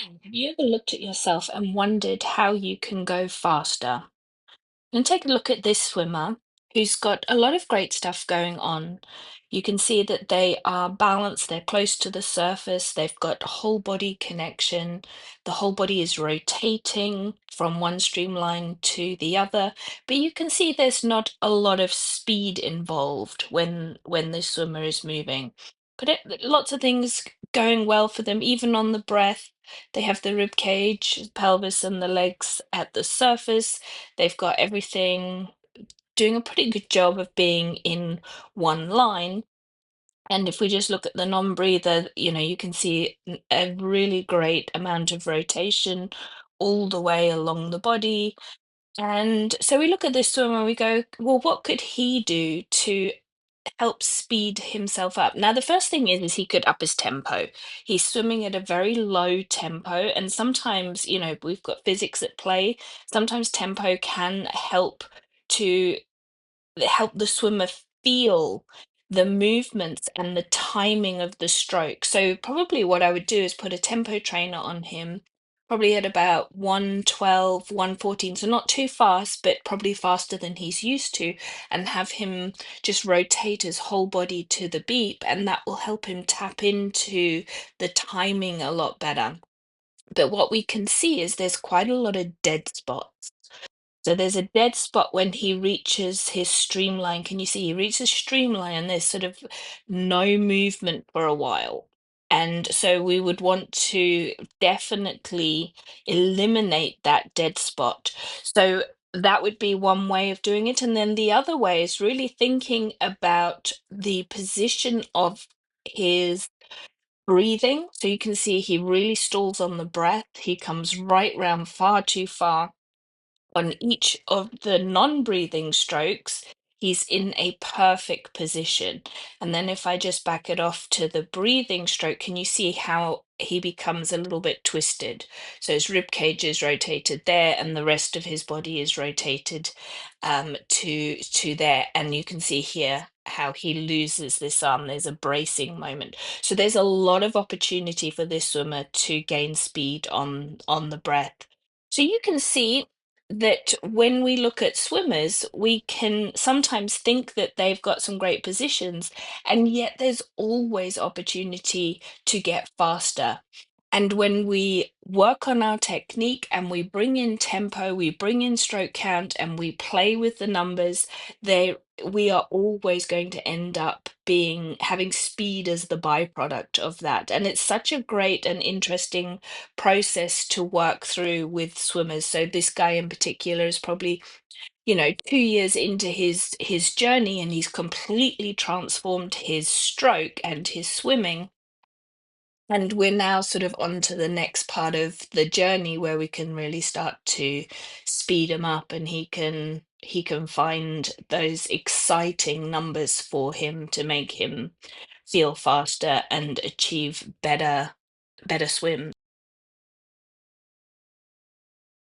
Have you ever looked at yourself and wondered how you can go faster? And take a look at this swimmer who's got a lot of great stuff going on. You can see that they are balanced, they're close to the surface, they've got whole body connection. The whole body is rotating from one streamline to the other, but you can see there's not a lot of speed involved when this swimmer is moving. But lots of things going well for them, even on the breath. They have the rib cage, pelvis, and the legs at the surface. They've got everything doing a pretty good job of being in one line. And if we just look at the non-breather, you can see a really great amount of rotation all the way along the body. And so we look at this swimmer and we go, well, what could he do to help speed himself up? Now, the first thing is he could up his tempo. He's swimming at a very low tempo, and sometimes, we've got physics at play. Sometimes tempo can to help the swimmer feel the movements and the timing of the stroke. So probably what I would do is put a tempo trainer on him, probably at about 112, 114, so not too fast, but probably faster than he's used to, and have him just rotate his whole body to the beep, and that will help him tap into the timing a lot better. But what we can see is there's quite a lot of dead spots. So there's a dead spot when he reaches his streamline. Can you see he reaches streamline and there's sort of no movement for a while? And so we would want to definitely eliminate that dead spot. So that would be one way of doing it. And then the other way is really thinking about the position of his breathing. So you can see he really stalls on the breath. He comes right round far too far on each of the non-breathing strokes. He's in a perfect position. And then if I just back it off to the breathing stroke, can you see how he becomes a little bit twisted? So his rib cage is rotated there, and the rest of his body is rotated to there. And you can see here how he loses this arm. There's a bracing moment. So there's a lot of opportunity for this swimmer to gain speed on the breath. So you can see that when we look at swimmers, we can sometimes think that they've got some great positions, and yet there's always opportunity to get faster. And when we work on our technique and we bring in tempo, we bring in stroke count, and we play with the numbers, we are always going to end up having speed as the byproduct of that. And it's such a great and interesting process to work through with swimmers. So this guy in particular is probably 2 years into his journey, and he's completely transformed his stroke and his swimming. And we're now sort of on to the next part of the journey where we can really start to speed him up, and he can find those exciting numbers for him to make him feel faster and achieve better swims.